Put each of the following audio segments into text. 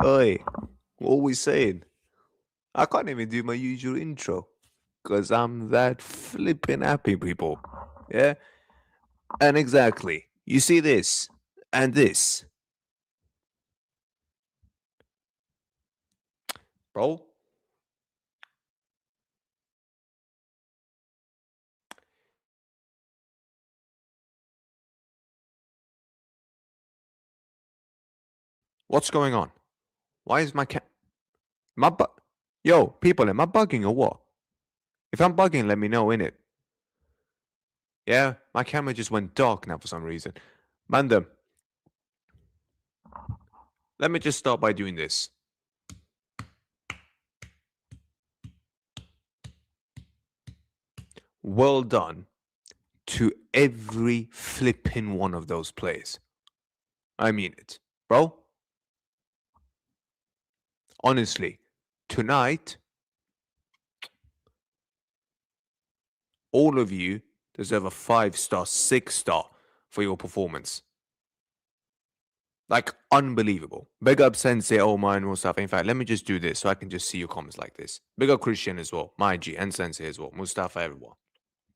Oi, what are we saying? I can't even do my usual intro because I'm that flipping happy, people. Yeah? And exactly, you see this and this. Bro, what's going on? Why is my Yo, people, am I bugging or what? If I'm bugging, let me know, innit? Yeah, my camera just went dark now for some reason. Mandem, let me just start by doing this. Well done to every flipping one of those players. I mean it, bro. Honestly, tonight, all of you deserve a 5-star, 6-star for your performance. Like, unbelievable. Big up Sensei, Omar, and Mustafa. In fact, let me just do this so I can just see your comments like this. Big up Christian as well, my G, and Sensei as well. Mustafa, everyone.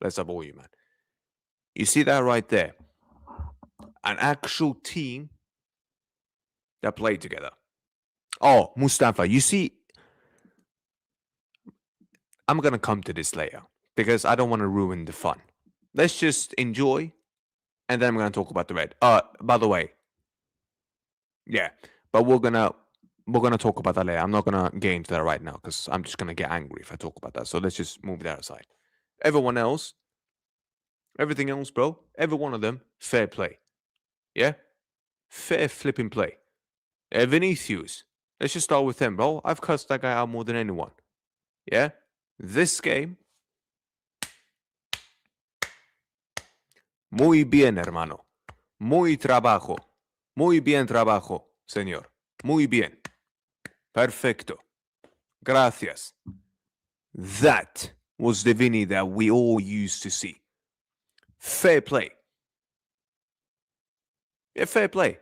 Bless up all you, man. You see that right there? An actual team that played together. Oh, Mustafa, you see, I'm going to come to this later because I don't want to ruin the fun. Let's just enjoy, and then I'm going to talk about the red. By the way, yeah, but we're gonna talk about that later. I'm not gonna get into that right now because I'm just gonna get angry if I talk about that. So let's just move that aside. Everyone else, everything else, bro, every one of them, fair play. Yeah, fair flipping play. Vinicius, let's just start with him, bro. I've cussed that guy out more than anyone. Yeah, this game, muy bien, hermano. Muy trabajo. Muy bien trabajo, señor. Muy bien. Perfecto. Gracias. That was the Vinnie that we all used to see. Fair play. Yeah, fair play.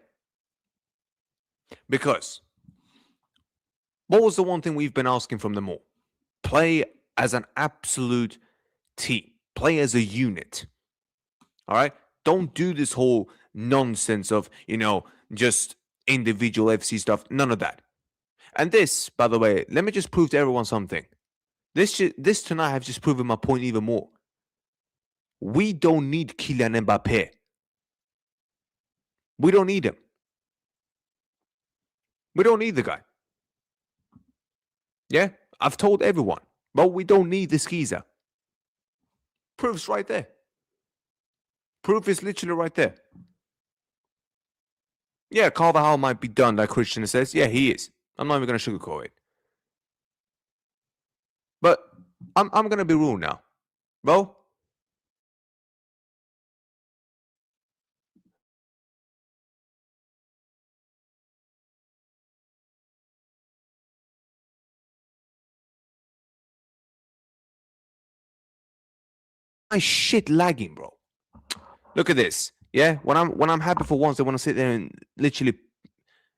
Because what was the one thing we've been asking from them all? Play as an absolute team. Play as a unit. All right? Don't do this whole nonsense of, just individual FC stuff. None of that. And this, by the way, let me just prove to everyone something. This tonight have just proven my point even more. We don't need Kylian Mbappe. We don't need him. We don't need the guy. Yeah, I've told everyone, but we don't need the skeezer. Proof's right there. Proof is literally right there. Yeah, Carvajal might be done, like Christian says. Yeah, he is. I'm not even going to sugarcoat it. But I'm going to be rude now. Bro, my shit lagging, bro. Look at this. Yeah, when I'm happy for once, I want to sit there and literally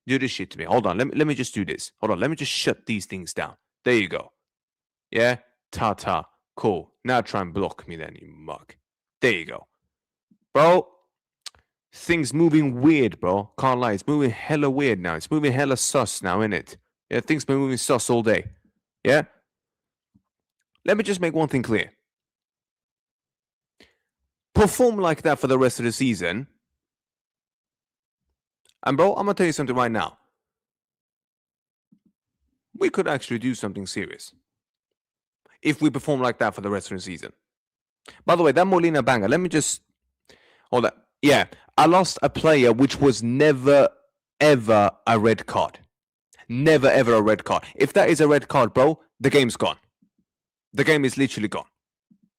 do this shit to me. Hold on, let me just do this. Hold on, let me just shut these things down. There you go. Yeah, ta. Cool. Now try and block me then, you mug. There you go. Bro, things moving weird, bro. Can't lie. It's moving hella weird now. It's moving hella sus now, innit? Yeah, things been moving sus all day. Yeah? Let me just make one thing clear. Perform like that for the rest of the season. And bro, I'm gonna tell you something right now. We could actually do something serious if we perform like that for the rest of the season. By the way, that Molina banger, let me just hold that. Yeah, I lost a player which was never ever a red card. Never ever a red card. If that is a red card, bro, the game's gone. The game is literally gone.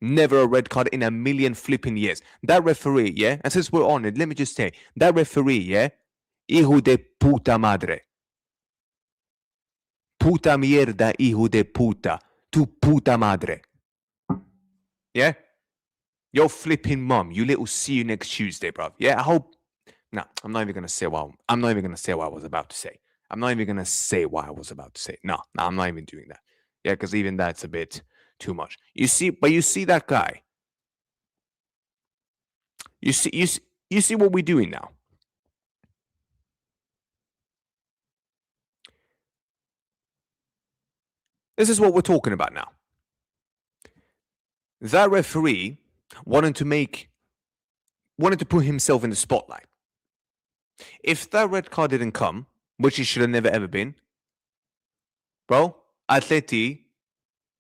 Never a red card in a million flipping years. That referee, yeah, and since we're on it, let me just say, that referee, yeah, hijo de puta madre. Puta mierda, hijo de puta. Tu puta madre. Yeah? Your flipping mum, you little see you next Tuesday, bruv. Yeah, I hope. No, I'm not even gonna say what I was about to say. I'm not even gonna say what I was about to say. No, I'm not even doing that. Yeah, because even that's a bit too much. You see that guy. You see what we're doing now. This is what we're talking about now. That referee wanted to put himself in the spotlight. If that red card didn't come, which it should have never ever been, bro, Atleti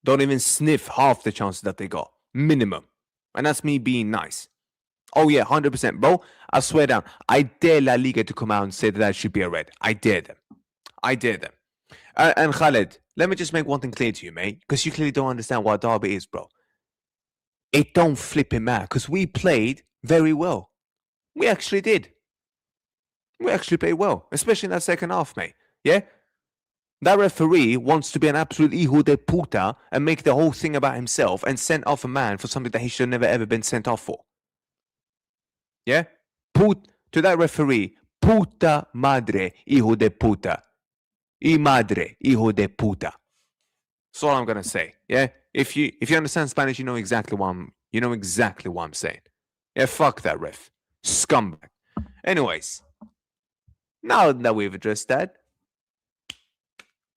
don't even sniff half the chances that they got. Minimum. And that's me being nice. Oh yeah, 100%. Bro, I swear down. I dare La Liga to come out and say that should be a red. I dare them. I dare them. And Khaled, let me just make one thing clear to you, mate. Because you clearly don't understand what a derby is, bro. It don't flip him out. Because we played very well. We actually did. We actually played well. Especially in that second half, mate. Yeah? That referee wants to be an absolute hijo de puta and make the whole thing about himself and send off a man for something that he should have never ever been sent off for. Yeah? To that referee, puta madre, hijo de puta. Y madre, hijo de puta. That's all I'm gonna say. Yeah? If you understand Spanish, you know exactly what I'm saying. Yeah, fuck that ref. Scumbag. Anyways, now that we've addressed that,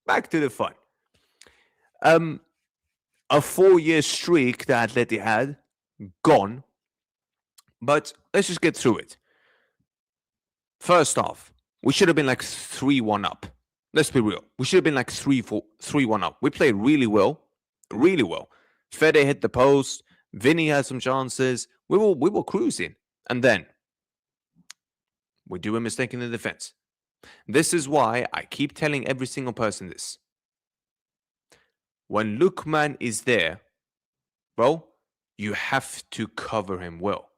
back to the fun. A 4-year streak that Atleti had, gone. But let's just get through it. First off, we should have been like 3-1 up. Let's be real. We should have been like 3-1 up. We played really well. Really well. Fede hit the post. Vinnie had some chances. We were cruising. And then we do a mistake in the defense. This is why I keep telling every single person this. When Lookman is there, bro, you have to cover him well.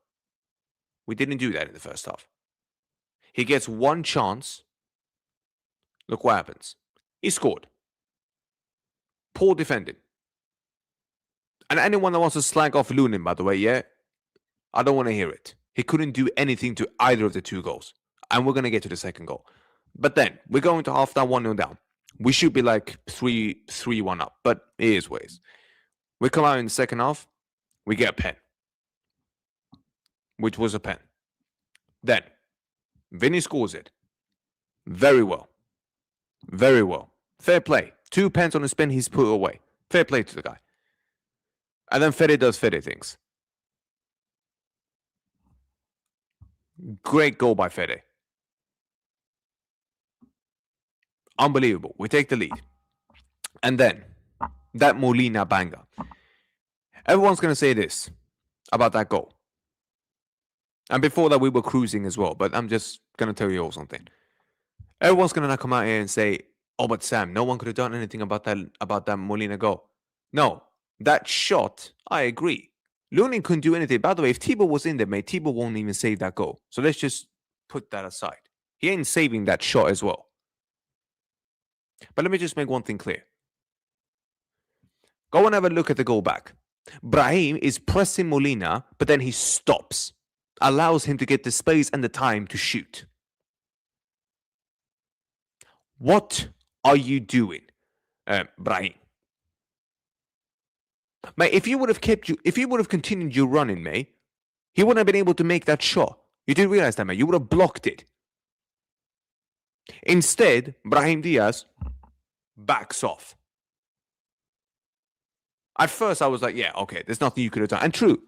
We didn't do that in the first half. He gets one chance. Look what happens. He scored. Poor defending. And anyone that wants to slag off Lunin, by the way, yeah, I don't want to hear it. He couldn't do anything to either of the two goals. And we're going to get to the second goal. But then, we're going to half time 1-0 down. We should be like 3-1 up. But it is ways. We come out in the second half. We get a pen. Which was a pen. Then, Vinnie scores it. Very well. Very well. Fair play. 2 pens on a spin, he's put away. Fair play to the guy. And then Fede does Fede things. Great goal by Fede. Unbelievable. We take the lead. And then, that Molina banger. Everyone's going to say this about that goal. And before that, we were cruising as well. But I'm just going to tell you all something. Everyone's going to come out here and say, oh, but Sam, no one could have done anything about that Molina goal. No, that shot, I agree. Lunin couldn't do anything. By the way, if Thibaut was in there, mate, Thibaut won't even save that goal. So let's just put that aside. He ain't saving that shot as well. But let me just make one thing clear. Go and have a look at the goal back. Brahim is pressing Molina, but then he stops. Allows him to get the space and the time to shoot. What are you doing, Brahim? Mate, if you would have continued your running, mate, he wouldn't have been able to make that shot. You did realize that, mate. You would have blocked it. Instead, Brahim Diaz backs off. At first, I was like, yeah, okay, there's nothing you could have done. And true,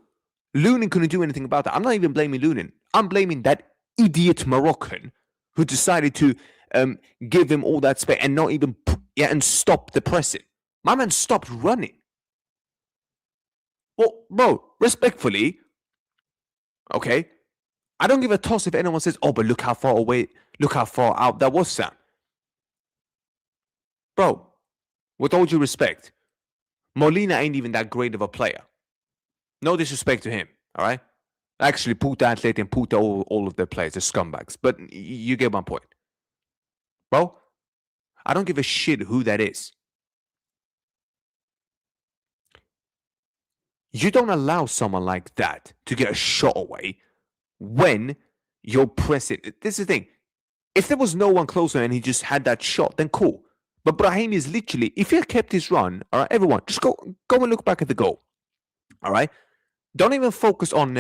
Lunin couldn't do anything about that. I'm not even blaming Lunin. I'm blaming that idiot Moroccan who decided to give him all that space and not even, and stop the pressing. My man stopped running. Well, bro, respectfully, okay, I don't give a toss if anyone says, oh, but look how far out that was, Sam. Bro, with all due respect, Molina ain't even that great of a player. No disrespect to him, all right? Actually, puta Atleti and puta all of their players are scumbags. But you get my point. Bro, I don't give a shit who that is. You don't allow someone like that to get a shot away when you're pressing. This is the thing. If there was no one closer and he just had that shot, then cool. But Brahim is literally, if he had kept his run, all right, everyone, just go and look back at the goal. All right? Don't even focus on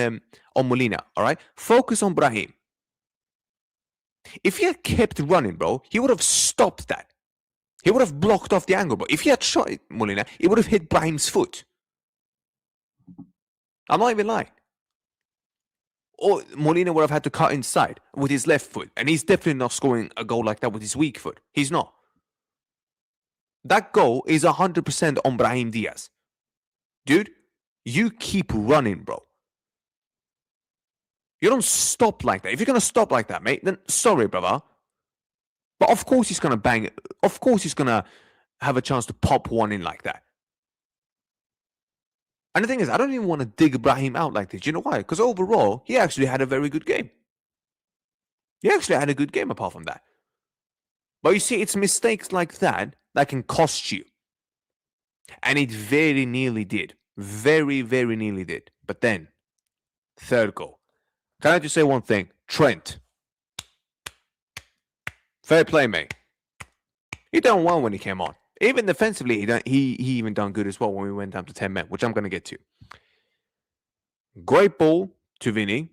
Molina, all right? Focus on Brahim. If he had kept running, bro, he would have stopped that. He would have blocked off the angle, bro. If he had shot Molina, it would have hit Brahim's foot. I'm not even lying. Or Molina would have had to cut inside with his left foot. And he's definitely not scoring a goal like that with his weak foot. He's not. That goal is 100% on Brahim Diaz. Dude, you keep running, bro. You don't stop like that. If you're going to stop like that, mate, then sorry, brother. But of course he's going to bang it. Of course he's going to have a chance to pop one in like that. And the thing is, I don't even want to dig Brahim out like this. You know why? Because overall, he actually had a very good game. He actually had a good game apart from that. But you see, it's mistakes like that that can cost you. And it very nearly did. Very, very nearly did. But then, third goal. Can I just say one thing? Trent. Fair play, mate. He done well when he came on. Even defensively, he even done good as well when we went down to 10 men, which I'm going to get to. Great ball to Vinnie.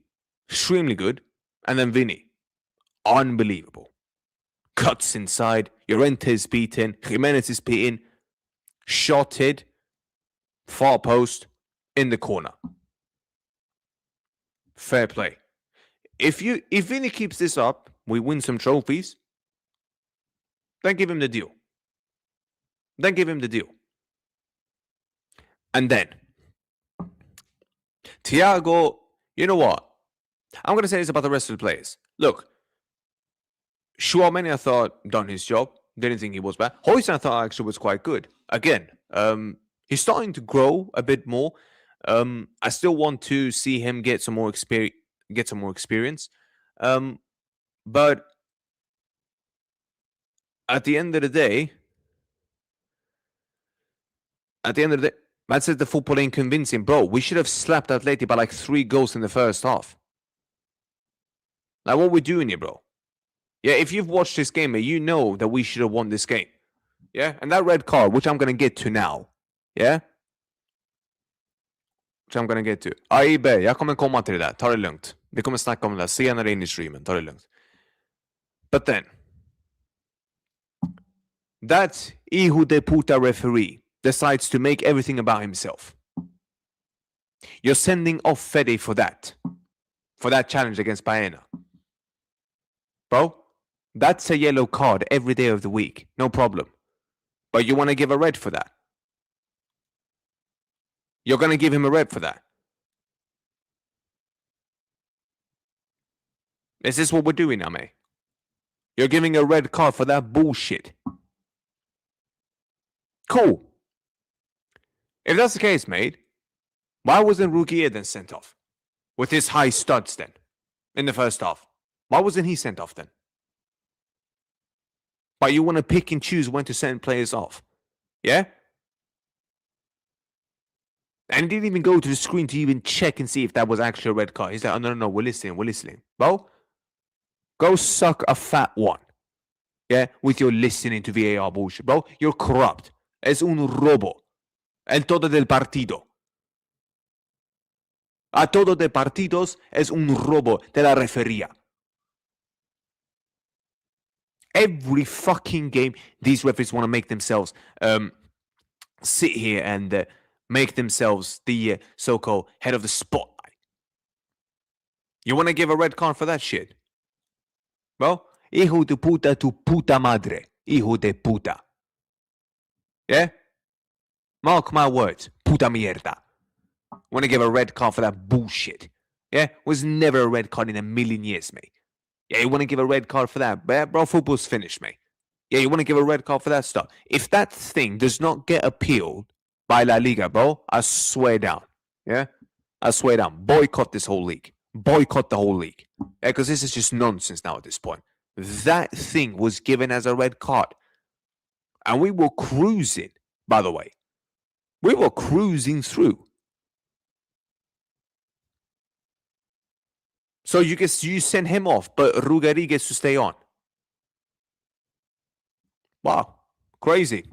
Extremely good. And then Vinnie. Unbelievable. Cuts inside. Llorente is beaten. Jimenez is beaten. Shotted. Far post. In the corner. Fair play. If Vinnie keeps this up, we win some trophies. Then give him the deal. Then give him the deal. And then, Thiago, you know what? I'm going to say this about the rest of the players. Look, Chouameni, I thought, done his job. Didn't think he was bad. Hoyson, I thought, actually was quite good. Again, he's starting to grow a bit more. I still want to see him get some more experience. But at the end of the day, man says the football ain't convincing. Bro, we should have slapped Atleti by like 3 goals in the first half. Like, what we doing here, bro? Yeah, if you've watched this game, you know that we should have won this game. Yeah, and that red card, which I'm going to get to now. Yeah? Which I'm going to get to. AIB, jag kommer komma till det där. Ta det lugnt. Vi kommer snacka om det där senare in i streamen. Ta det lugnt. But then, that hijo de puta referee decides to make everything about himself. You're sending off Fede for that challenge against Baena. Bro, that's a yellow card every day of the week. No problem. But you want to give a red for that? You're going to give him a red for that? Is this what we're doing now, mate? You're giving a red card for that bullshit. Cool. If that's the case, mate, why wasn't Rugier then sent off? With his high studs then, in the first half. Why wasn't he sent off then? But you want to pick and choose when to send players off. Yeah? And he didn't even go to the screen to even check and see if that was actually a red card. He's like, oh, no, we're listening. Bro, go suck a fat one. Yeah? With your listening to VAR bullshit. Bro, you're corrupt. Es un robo. El todo del partido. A todo de partidos es un robo de la refería. Every fucking game, these referees want to make themselves sit here and make themselves the so-called head of the spotlight. You want to give a red card for that shit? Bro, hijo de puta tu puta madre. Hijo de puta. Yeah? Mark my words. Puta mierda. Want to give a red card for that bullshit? Yeah? Was never a red card in a million years, mate. Yeah, you want to give a red card for that? Bro, football's finished, mate. Yeah, you want to give a red card for that stuff? If that thing does not get appealed by La Liga, bro, I swear down. Yeah? I swear down. Boycott this whole league. Boycott the whole league. Yeah, because this is just nonsense now at this point. That thing was given as a red card. And we were cruising, by the way. We were cruising through. So you send him off, but Ruggeri gets to stay on. Wow. Crazy.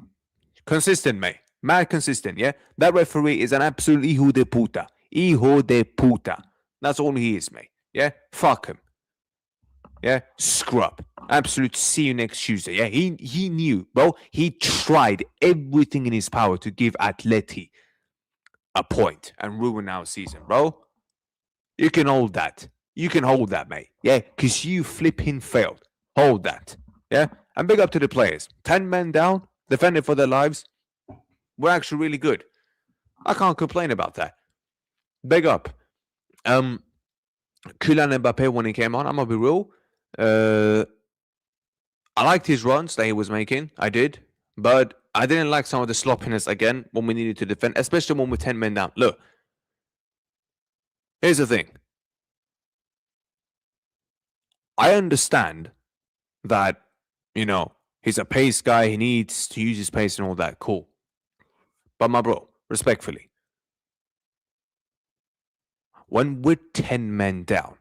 Consistent, mate. Mad consistent, yeah? That referee is an absolute hijo de puta. Hijo de puta. That's all he is, mate. Yeah? Fuck him. Yeah? Scrub. Absolute see you next Tuesday. Yeah? He knew, bro. He tried everything in his power to give Atleti a point and ruin our season, bro. You can hold that. You can hold that, mate. Yeah? Because you flipping failed. Hold that. Yeah? And big up to the players. 10 men down, defending for their lives. We're actually really good. I can't complain about that. Big up. Kylian Mbappe when he came on, I'm gonna be real. I liked his runs that he was making. I did. But I didn't like some of the sloppiness again when we needed to defend, especially when we're 10 men down. Look. Here's the thing. I understand that, he's a pace guy. He needs to use his pace and all that. Cool. But my bro, respectfully, when we're 10 men down,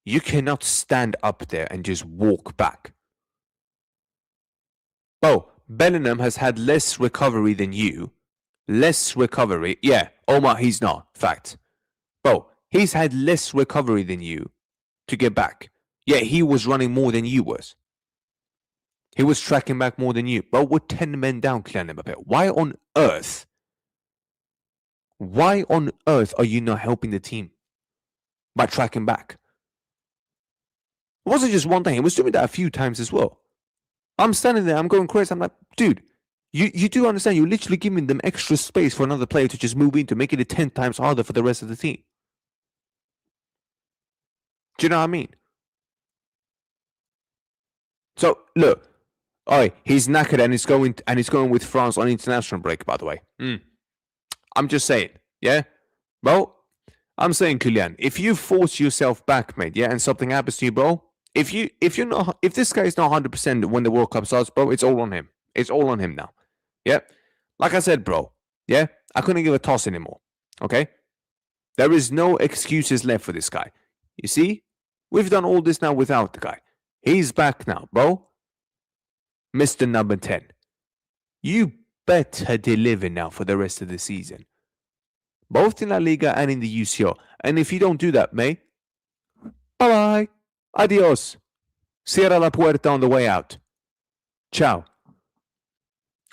you cannot stand up there and just walk back. Bro, Bellingham has had less recovery than you. Less recovery. Yeah, Omar, he's not. Fact. Bro, he's had less recovery than you to get back. Yeah, he was running more than you was. He was tracking back more than you. Bro, we're 10 men down, Kylian Mbappe. Why on earth are you not helping the team by tracking back? It wasn't just one thing. He was doing that a few times as well. I'm standing there. I'm going crazy. I'm like, dude, you do understand. You're literally giving them extra space for another player to just move into, making it 10 times harder for the rest of the team. Do you know what I mean? So, look. He's knackered and he's going with France on international break, by the way. I'm just saying, yeah? Bro, I'm saying, Kylian, if you force yourself back, mate, yeah, and something happens to you, bro, if this guy is not 100% when the World Cup starts, bro, it's all on him. It's all on him now. Yeah? Like I said, bro, yeah? I couldn't give a toss anymore. Okay? There is no excuses left for this guy. You see? We've done all this now without the guy. He's back now, bro. Mr. Number 10. You better deliver now for the rest of the season. Both in La Liga and in the UCL. And if you don't do that, mate, bye-bye. Adios. Cierra la puerta on the way out. Ciao.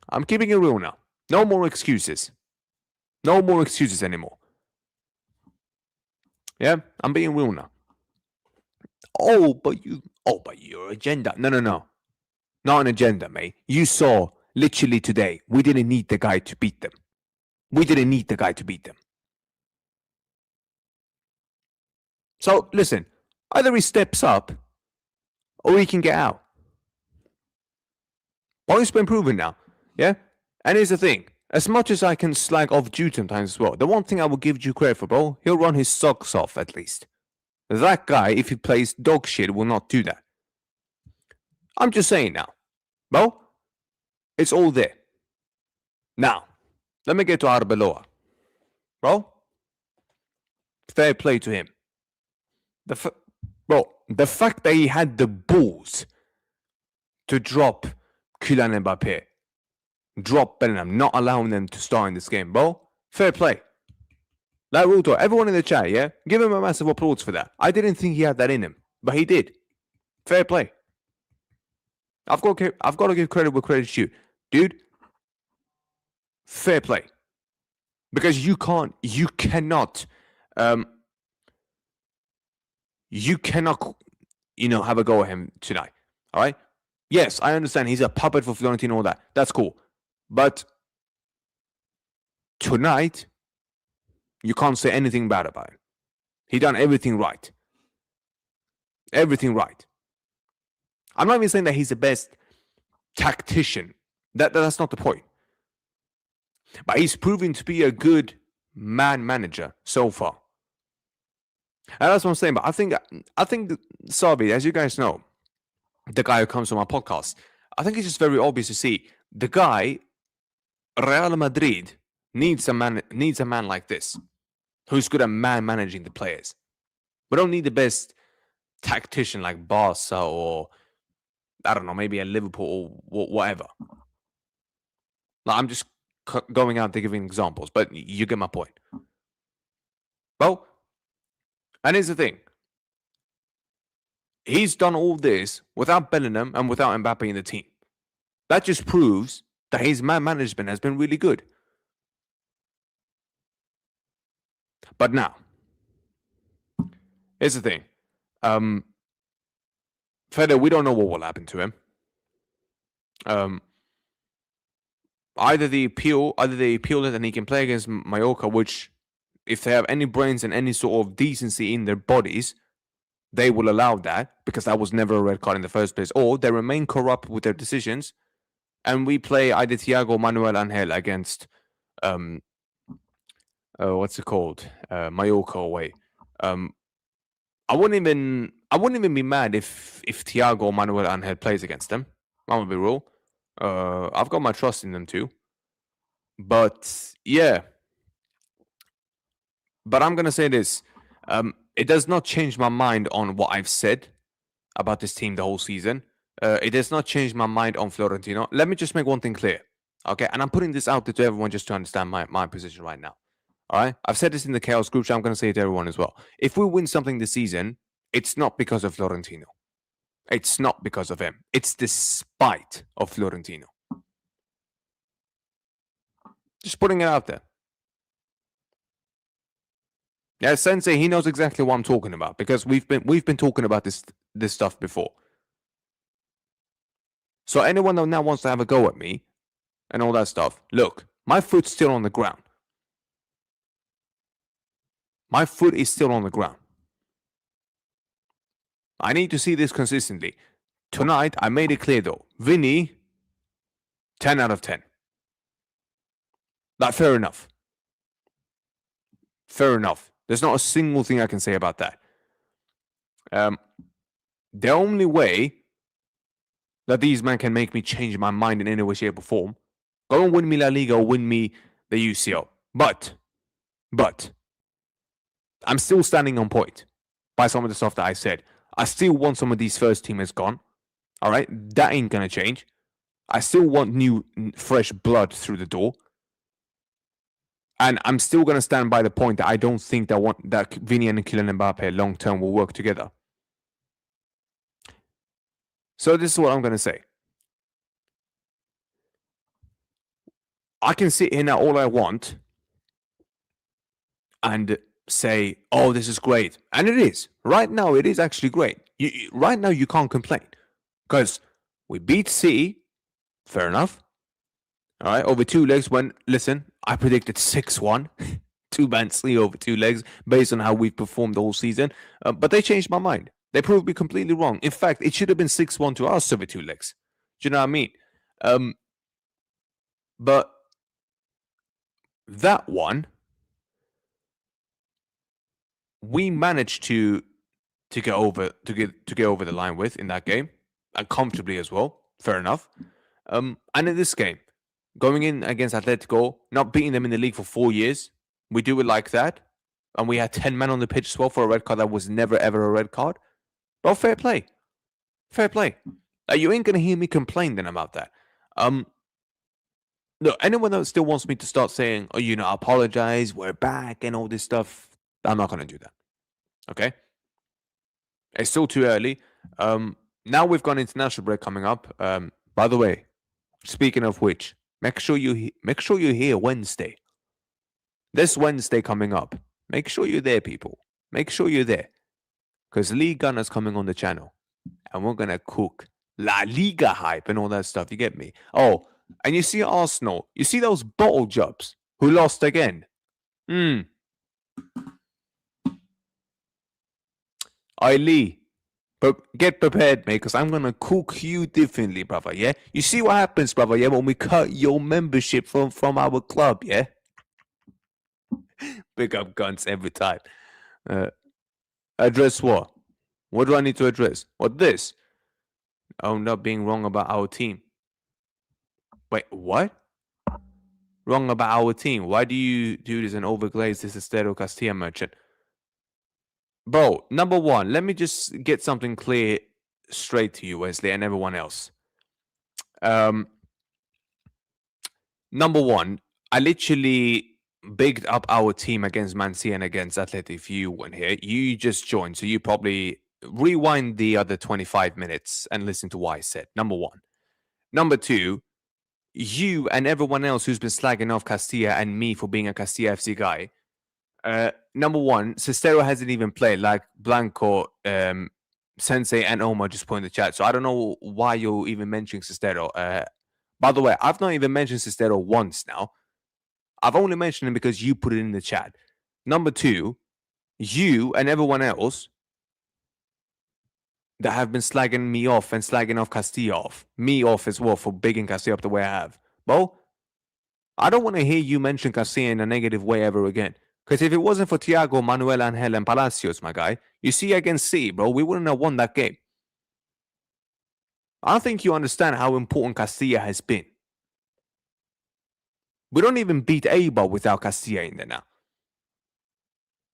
I'm keeping it real now. No more excuses. No more excuses anymore. Yeah, I'm being real now. But your agenda. No. Not an agenda, mate. You saw literally today, we didn't need the guy to beat them. So, listen, either he steps up or he can get out. Well, it's been proven now, yeah? And here's the thing. As much as I can slag off Jude sometimes as well, the one thing I will give you credit for, bro, he'll run his socks off at least. That guy, if he plays dog shit, will not do that. I'm just saying now. Bro, it's all there. Now, let me get to Arbeloa. Bro, fair play to him. The fact that he had the balls to drop Kylian Mbappe, drop Bellingham, not allowing them to start in this game, bro, fair play. Like Ruto, everyone in the chat, yeah? Give him a massive applause for that. I didn't think he had that in him, but he did. Fair play. I've got to give credit where credit's due. Dude, fair play. Because you cannot have a go at him tonight. All right? Yes, I understand he's a puppet for Florentino and all that. That's cool. But tonight, you can't say anything bad about him. He done everything right. Everything right. I'm not even saying that he's the best tactician. That's not the point. But he's proven to be a good man manager so far. And that's what I'm saying. But I think Sabi, as you guys know, the guy who comes on my podcast, I think it's just very obvious to see the guy, Real Madrid, needs a man like this, who's good at managing the players. We don't need the best tactician like Barca or I don't know, maybe at Liverpool or whatever. Like, I'm just going out there giving examples, but you get my point. Well, and here's the thing. He's done all this without Bellingham and without Mbappe in the team. That just proves that his man management has been really good. But now, here's the thing. Fede, we don't know what will happen to him. Either they appeal it and he can play against Mallorca, which, if they have any brains and any sort of decency in their bodies, they will allow that, because that was never a red card in the first place. Or they remain corrupt with their decisions, and we play either Thiago Manuel Angel against what's it called? Mallorca away. I wouldn't even be mad if Thiago Manuel Angel plays against them. I'm gonna be real. I've got my trust in them too. But yeah. But I'm gonna say this. It does not change my mind on what I've said about this team the whole season. It does not change my mind on Florentino. Let me just make one thing clear. Okay, and I'm putting this out there to everyone just to understand my position right now. All right, I've said this in the Chaos group, so I'm going to say it to everyone as well. If we win something this season, it's not because of Florentino. It's not because of him. It's despite of Florentino. Just putting it out there. Yeah, Sensei, he knows exactly what I'm talking about, because we've been talking about this stuff before. So anyone that now wants to have a go at me and all that stuff, look, my foot's still on the ground. My foot is still on the ground. I need to see this consistently. Tonight, I made it clear though. Vinnie, 10 out of 10. Like, fair enough. Fair enough. There's not a single thing I can say about that. The only way that these men can make me change my mind in any way, shape, or form, go and win me La Liga or win me the UCL. But I'm still standing on point by some of the stuff that I said. I still want some of these first teamers gone. All right, that ain't gonna change. I still want new, fresh blood through the door. And I'm still gonna stand by the point that I don't think that Vinnie and Kylian Mbappe long term will work together. So this is what I'm gonna say. I can sit here now all I want and say, oh, this is great. And it is. Right now, it is actually great. Right now, you can't complain. Because we beat City. Fair enough. All right, over 2 legs when, listen, I predicted 6-1. 2-man City over 2 legs based on how we've performed the whole season. But they changed my mind. They proved me completely wrong. In fact, it should have been 6-1 to us over 2 legs. Do you know what I mean? But that one, we managed to get over the line with in that game, and comfortably as well. Fair enough. And in this game, going in against Atletico, not beating them in the league for 4 years, we do it like that, and we had 10 men on the pitch as well for a red card that was never ever a red card. Well, fair play. Fair play. You ain't gonna hear me complain then about that. Look, anyone that still wants me to start saying, oh, apologize, we're back and all this stuff, I'm not gonna do that. Okay? It's still too early. Now we've got an international break coming up. By the way, speaking of which, make sure you're here Wednesday. This Wednesday coming up. Make sure you're there, people. Make sure you're there. Because Liga is coming on the channel. And we're going to cook La Liga hype and all that stuff. You get me? Oh, and you see Arsenal. You see those bottle jobs who lost again? Lee, but get prepared, mate, because I'm going to cook you differently, brother, yeah? You see what happens, brother, yeah, when we cut your membership from our club, yeah? Pick up guns every time. Address what? What do I need to address? What, this? Oh, not being wrong about our team. Wait, what? Wrong about our team. Why do you do this and overglaze this Estero Castilla merchant? Bro, number one, let me just get something clear straight to you, Wesley, and everyone else. Um, Number one, I literally bigged up our team against Man City and against Atletico. If you weren't here, you just joined, so you probably rewind the other 25 minutes and listen to what I said. Number one. Number two, you and everyone else who's been slagging off Castilla and me for being a Castilla FC guy. Number one, Sestero hasn't even played, like Blanco, Sensei, and Omar just put in the chat. So I don't know why you're even mentioning Sestero. By the way, I've not even mentioned Sestero once now. I've only mentioned him because you put it in the chat. Number two, you and everyone else that have been slagging me off and slagging off Castilla off, me off as well for bigging Castilla up the way I have. Well, I don't want to hear you mention Castilla in a negative way ever again. Because if it wasn't for Thiago, Manuel Angel, and Palacios, my guy, you see against C, bro, we wouldn't have won that game. I don't think you understand how important Castilla has been. We don't even beat Eibar without Castilla in there now.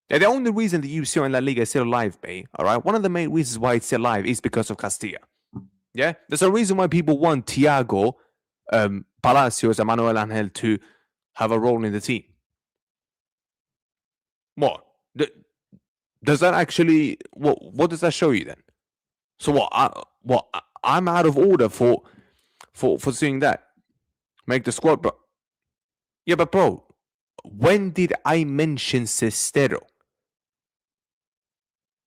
And the only reason the UCO and La Liga is still alive, mate, all right? One of the main reasons why it's still alive is because of Castilla. Yeah? There's a reason why people want Thiago, Palacios, and Manuel Angel to have a role in the team. What? Does that actually... What does that show you then? So what? I'm out of order for seeing that. Make the squad, bro. Yeah, but bro, when did I mention Sestero?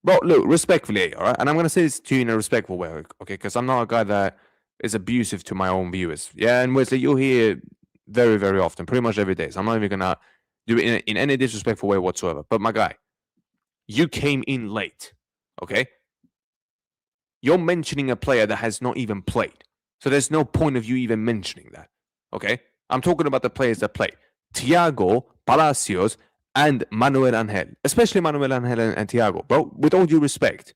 Bro, look, respectfully, all right? And I'm going to say this to you in a respectful way, okay? Because I'm not a guy that is abusive to my own viewers. Yeah, and Wesley, you'll hear very, very often, pretty much every day. So I'm not even going to do it in any disrespectful way whatsoever. But my guy, you came in late, okay? You're mentioning a player that has not even played. So there's no point of you even mentioning that, okay? I'm talking about the players that play. Thiago, Palacios, and Manuel Angel. Especially Manuel Angel and Thiago. Bro, with all due respect,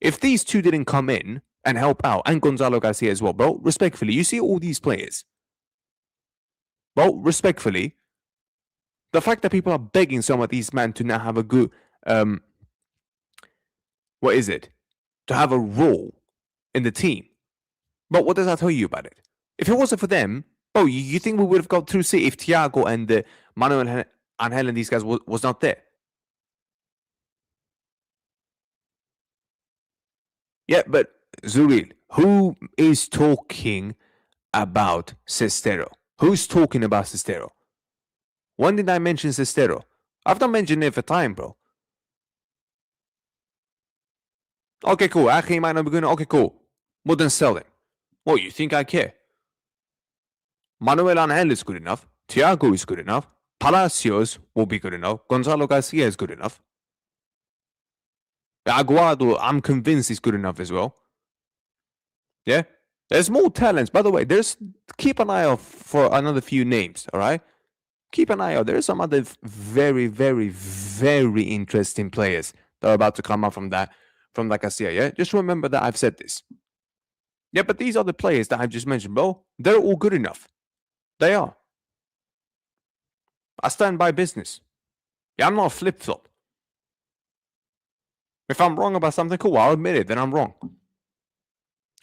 if these two didn't come in and help out, and Gonzalo Garcia as well, bro, respectfully, you see all these players. Bro, respectfully, the fact that people are begging some of these men to now have a good, what is it? To have a role in the team. But what does that tell you about it? If it wasn't for them, oh, you think we would have got through City if Thiago and Manuel Angel and these guys was not there? Yeah, but Zuril, who is talking about Sestero? Who's talking about Sestero? When did I mention Sestero? I've not mentioned it for time, bro. Okay, cool. Actually, might not be good. Okay, cool. Well, then sell him. What, you think I care? Manuel Angel is good enough. Thiago is good enough. Palacios will be good enough. Gonzalo Garcia is good enough. Aguado, I'm convinced he's good enough as well. Yeah? There's more talents. By the way, keep an eye out for another few names, all right? Keep an eye out. There's some other very, very, very interesting players that are about to come up from that Castilla, yeah? Just remember that I've said this. Yeah, but these are the players that I've just mentioned, bro. They're all good enough. They are. I stand by business. Yeah, I'm not a flip-flop. If I'm wrong about something, cool, I'll admit it, then I'm wrong.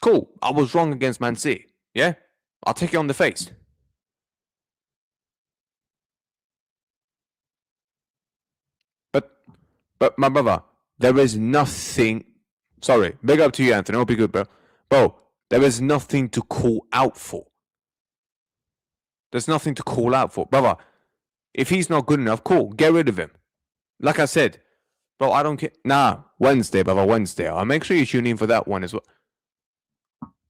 Cool, I was wrong against Man City. Yeah? I'll take it on the face. But my brother, there is nothing. Sorry, big up to you, Anthony. Hope you're good, bro. Bro, there is nothing to call out for. There's nothing to call out for. Brother, if he's not good enough, cool, get rid of him. Like I said, bro, I don't care. Nah, Wednesday, brother, Wednesday. I'll make sure you tune in for that one as well.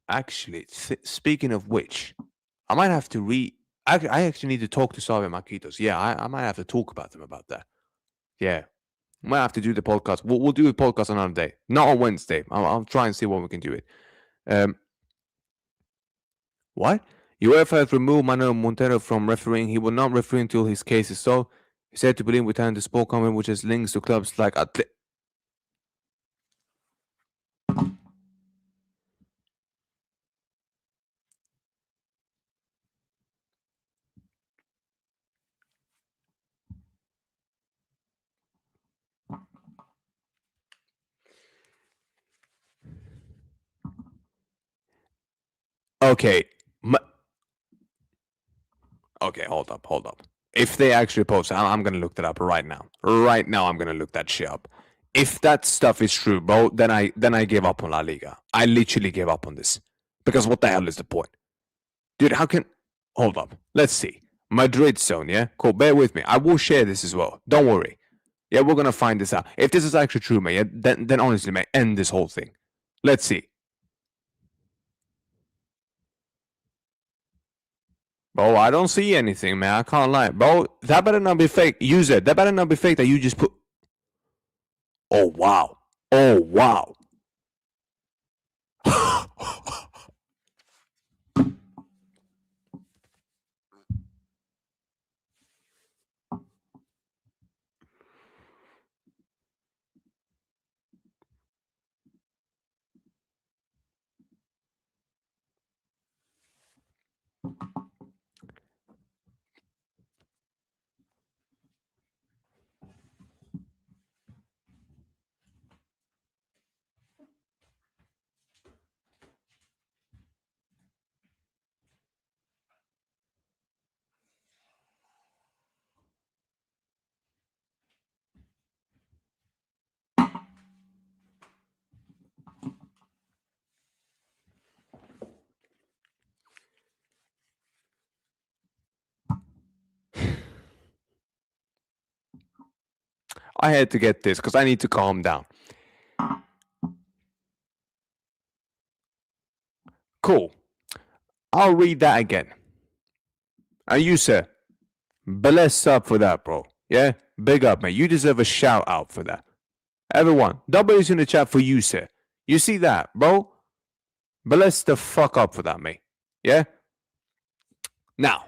Actually, speaking of which, I might have to I actually need to talk to Sabe Marquitos. Yeah, I might have to talk about them about that. Yeah. We might have to do the podcast. We'll do a podcast another day, not on Wednesday. I'll try and see what we can do it. What? UEFA has removed Manuel Montero from refereeing. He will not referee until his case is solved. He said to believe return to sport comment, which has links to clubs like Atletico. Okay. Okay, hold up. If they actually post, I'm gonna look that up right now. Right now, I'm gonna look that shit up. If that stuff is true, bro, then I give up on La Liga. I literally give up on this because what the hell is the point, dude? How can? Hold up. Let's see. Madrid zone, yeah. Cool. Bear with me. I will share this as well. Don't worry. Yeah, we're gonna find this out. If this is actually true, man, yeah, then honestly, man, end this whole thing. Let's see. Bro, I don't see anything, man. I can't lie. Bro, that better not be fake. Use it. That better not be fake that you just put. Oh, wow. Oh, wow. I had to get this because I need to calm down. Cool. I'll read that again. And you, sir, bless up for that, bro. Yeah? Big up, man. You deserve a shout out for that. Everyone, W's in the chat for you, sir. You see that, bro? Bless the fuck up for that, mate. Yeah? Now,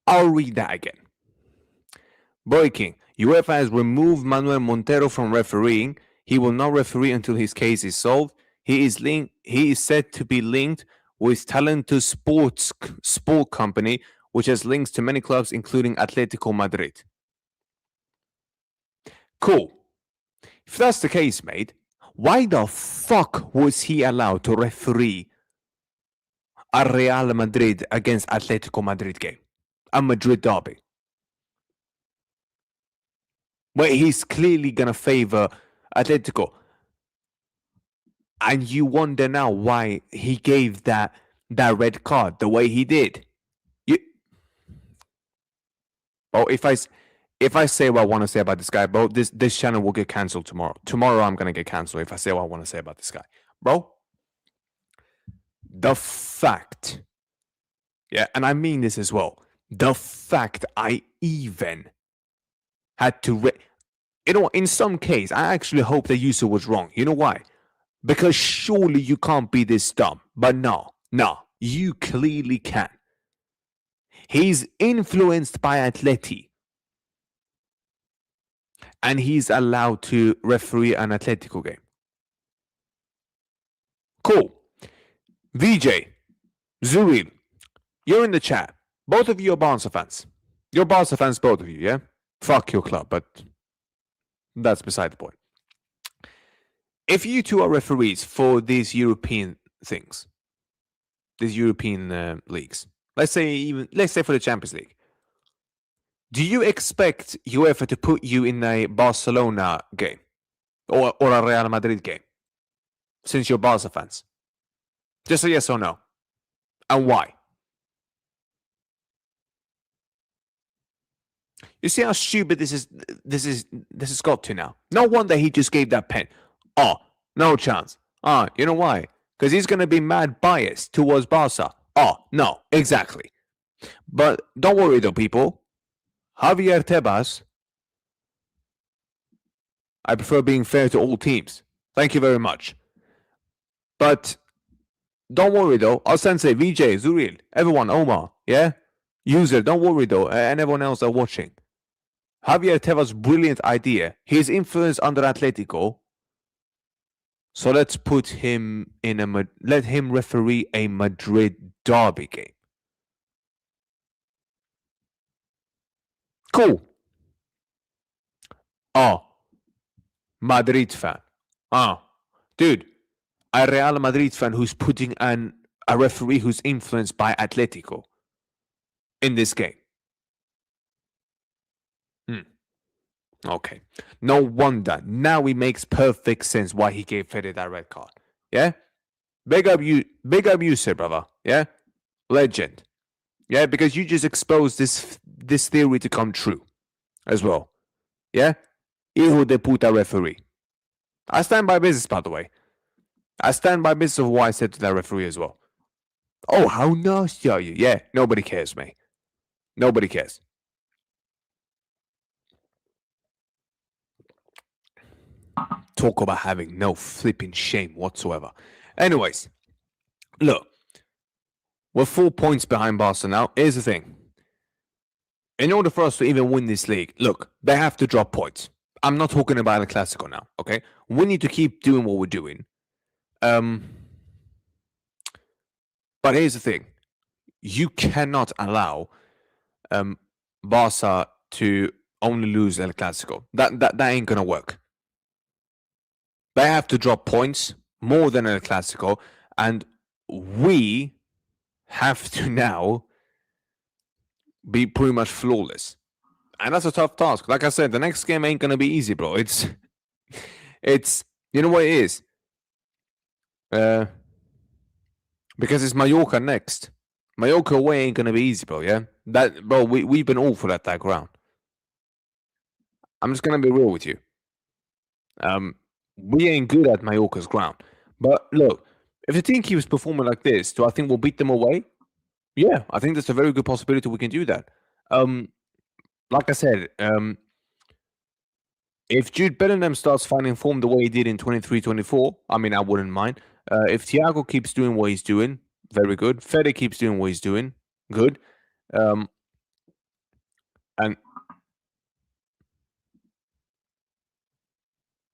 I'll read that again. Breaking. UEFA has removed Manuel Montero from refereeing. He will not referee until his case is solved. He is said to be linked with Talento sport company, which has links to many clubs, including Atletico Madrid. Cool. If that's the case, mate, why the fuck was he allowed to referee a Real Madrid against Atletico Madrid game? A Madrid derby. Where he's clearly going to favor Atletico. And you wonder now why he gave that red card the way he did. If I say what I want to say about this guy, bro, this channel will get cancelled tomorrow. Tomorrow I'm gonna get cancelled if I say what I want to say about this guy, bro. The fact, yeah, and I mean this as well. The fact I even had to, in some case, I actually hope the user was wrong. You know why? Because surely you can't be this dumb. But no, you clearly can. He's influenced by Atleti. And he's allowed to referee an Atletico game. Cool. VJ, Zuril, you're in the chat. Both of you are Barca fans. You're Barca fans, both of you, yeah? Fuck your club, but that's beside the point. If you two are referees for these European things, these European leagues, let's say for the Champions League, do you expect UEFA to put you in a Barcelona game or a Real Madrid game since you're Barca fans? Just a yes or no. And why? You see how stupid this is got to now. No wonder he just gave that pen. Oh, no chance. You know why? Because he's going to be mad biased towards Barca. Oh, no, exactly. But don't worry though, people. Javier Tebas, I prefer being fair to all teams. Thank you very much. But don't worry though. Our sensei, VJ, Zuril, everyone, Omar, yeah? User, don't worry though, and everyone else are watching. Javier Tebas' brilliant idea. He's influenced under Atletico. So let's put him in let him referee a Madrid derby game. Cool. Oh, Madrid fan. Dude, a Real Madrid fan who's putting an a referee who's influenced by Atletico in this game. Okay. No wonder. Now it makes perfect sense why he gave Fede that red card. Yeah? Big up you, sir, brother. Yeah? Legend. Yeah, because you just exposed this theory to come true as well. Yeah? Hijo de puta referee. I stand by business, by the way. I stand by business of what I said to that referee as well. Oh, how nasty are you? Yeah, nobody cares, mate. Nobody cares. Talk about having no flipping shame whatsoever. Anyways, look, we're 4 points behind Barca now. Here's the thing. In order for us to even win this league, look, they have to drop points. I'm not talking about the Classico now, okay? We need to keep doing what we're doing. But here's the thing. You cannot allow Barca to only lose El Clasico. That ain't gonna work. They have to drop points more than El Clasico, and we have to now be pretty much flawless. And that's a tough task. Like I said, the next game ain't gonna be easy, bro. It's you know what it is? Because it's Mallorca next. Mallorca away ain't gonna be easy, bro, yeah? Bro, we've been awful at that ground. I'm just gonna be real with you. We ain't good at Mallorca's ground. But look, if the team keeps performing like this, do I think we'll beat them away? Yeah, I think there's a very good possibility we can do that. Like I said, if Jude Bellingham starts finding form the way he did in 23-24, I mean, I wouldn't mind. If Thiago keeps doing what he's doing, very good. Fede keeps doing what he's doing, good. And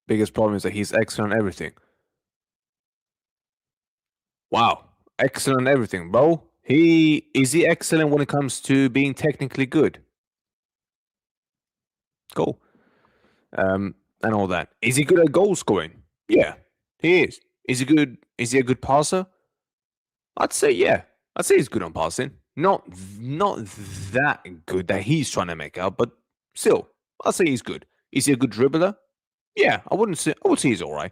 biggest problem is that he's excellent at everything. Wow, excellent at everything, bro. Is he excellent when it comes to being technically good? Cool. And all that. Is he good at goal scoring? Yeah, he is. Is he good? Is he a good passer? I'd say yeah. I'd say he's good on passing. Not that good that he's trying to make out, but still, I'd say he's good. Is he a good dribbler? Yeah, I would say he's all right.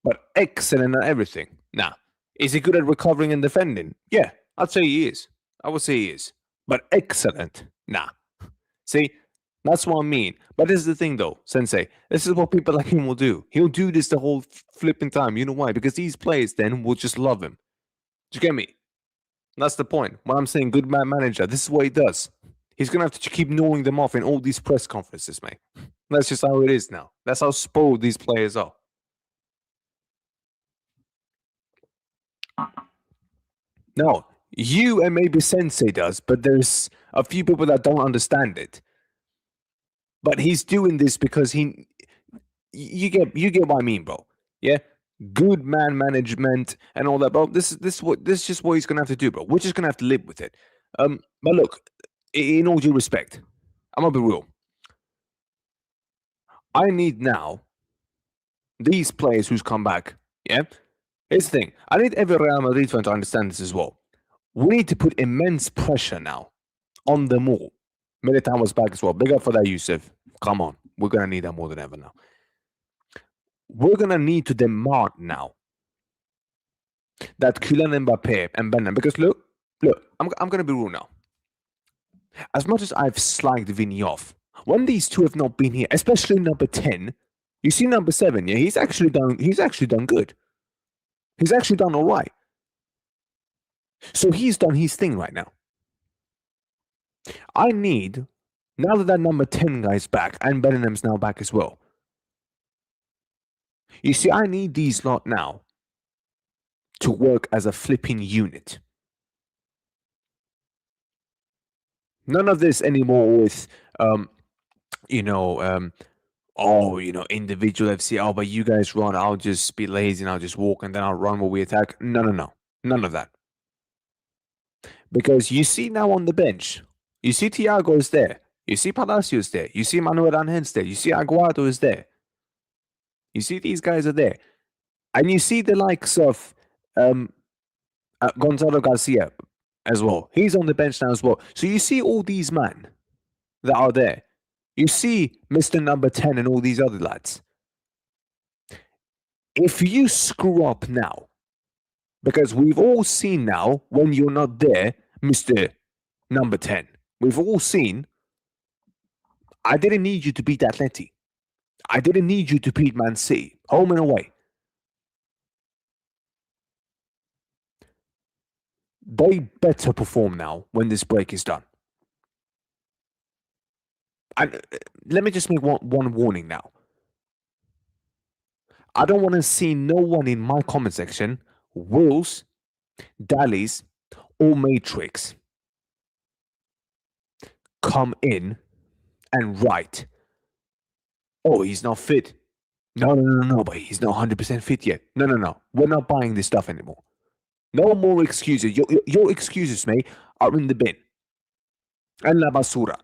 But excellent at everything. Nah. Is he good at recovering and defending? Yeah, I'd say he is. I would say he is. But excellent? Nah. See, that's what I mean. But this is the thing, though, Sensei. This is what people like him will do. He'll do this the whole flipping time. You know why? Because these players then will just love him. Do you get me? That's the point. When I'm saying good man manager, this is what he does. He's going to have to keep gnawing them off in all these press conferences, mate. That's just how it is now. That's how spoiled these players are. No, you and maybe Sensei does, but there's a few people that don't understand it. But he's doing this because you get what I mean, bro. Yeah, good man management and all that, bro. This is just what he's gonna have to do, bro. We're just gonna have to live with it. But look, in all due respect, I'm gonna be real. I need now these players who's come back. Yeah, here's the thing. I need every Real Madrid fan to understand this as well. We need to put immense pressure now on them all. Militao was back as well. Big up for that, Yusuf. Come on. We're going to need that more than ever now. We're going to need to demand now that Kylian Mbappe and Benham, because look, I'm going to be real now. As much as I've slagged Vinnie off, when these two have not been here, especially number 10, you see number 7, yeah, he's actually done good. He's actually done all right. So he's done his thing right now. I need, now that number 10 guy's back, and Bellingham's now back as well. You see, I need these lot now to work as a flipping unit. None of this anymore with, individual FC. Oh, but you guys run, I'll just be lazy and I'll just walk and then I'll run while we attack. No. None of that. Because you see now on the bench, you see Thiago is there. You see Palacio is there. You see Manuel Angel's there. You see Aguado is there. You see these guys are there. And you see the likes of Gonzalo Garcia as well. He's on the bench now as well. So you see all these men that are there. You see Mr. Number 10 and all these other lads. If you screw up now, because we've all seen now when you're not there, Mr. Number 10, we've all seen, I didn't need you to beat Atleti. I didn't need you to beat Man City, home and away. They better perform now when this break is done. And let me just make one warning now. I don't want to see no one in my comment section, Wills, Dallies, or Matrix come in and write, oh, he's not fit. No, but he's not 100% fit yet. No. We're not buying this stuff anymore. No more excuses. Your excuses, mate, are in the bin. And la basura.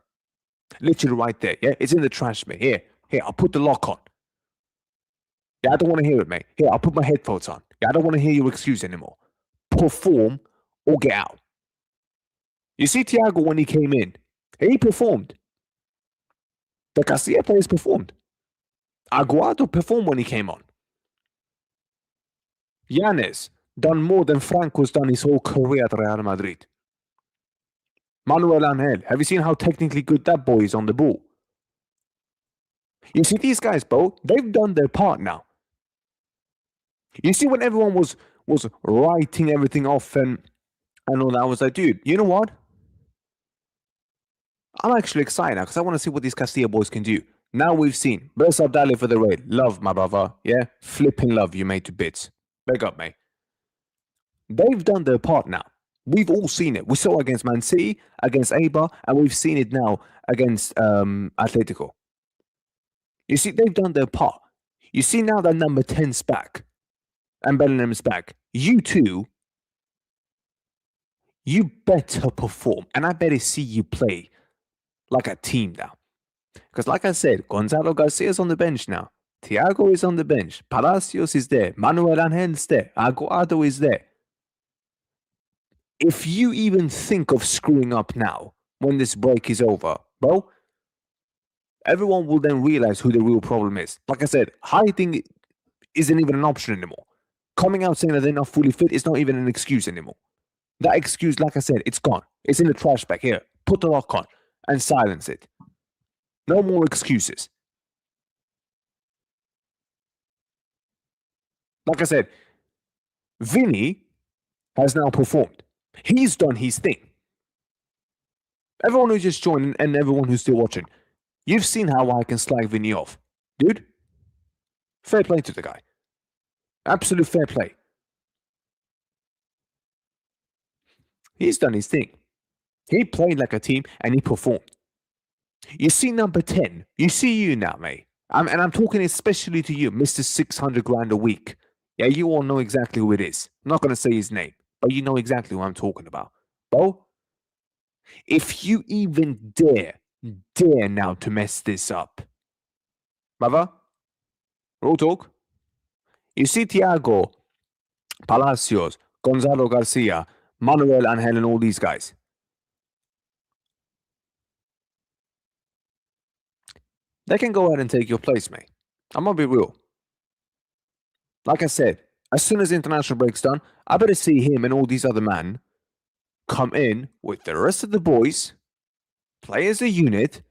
Literally right there. Yeah, it's in the trash, mate. Here, I'll put the lock on. Yeah, I don't want to hear it, mate. Here, I'll put my headphones on. Yeah, I don't want to hear your excuse anymore. Perform or get out. You see Thiago when he came in, he performed. The Castilla players performed. Aguado performed when he came on. Yanez done more than Franco's done his whole career at Real Madrid. Manuel Angel, have you seen how technically good that boy is on the ball? You see these guys, bro, they've done their part now. You see when everyone was writing everything off and all that, I was like, dude, you know what? I'm actually excited because I want to see what these Castilla boys can do. Now we've seen. Best Dali for the raid. Love, my brother. Yeah? Flipping love you made to bits. Big up, mate. They've done their part now. We've all seen it. We saw it against Man City, against Eibar, and we've seen it now against Atletico. You see, they've done their part. You see now that number 10's back and Bellingham's back. You two, you better perform. And I better see you play like a team now. Because like I said, Gonzalo Garcia is on the bench now. Thiago is on the bench. Palacios is there. Manuel Angel is there. Aguado is there. If you even think of screwing up now, when this break is over, bro, everyone will then realize who the real problem is. Like I said, hiding isn't even an option anymore. Coming out saying that they're not fully fit is not even an excuse anymore. That excuse, like I said, it's gone. It's in the trash bag. Here, put the lock on and silence it. No more excuses. Like I said, Vinnie has now performed. He's done his thing. Everyone who just joined and everyone who's still watching, you've seen how I can slag Vinnie off. Dude, fair play to the guy. Absolute fair play. He's done his thing. He played like a team and he performed. You see number 10. You see you now, mate. And I'm talking especially to you, Mr. 600 grand a week. Yeah, you all know exactly who it is. I'm not going to say his name, but you know exactly who I'm talking about. Bro, if you even dare now to mess this up, brother, real talk. You see Thiago, Palacios, Gonzalo Garcia, Manuel Angel, and all these guys. They can go ahead and take your place, mate. I'm going to be real. Like I said, as soon as the international break's done, I better see him and all these other men come in with the rest of the boys, play as a unit,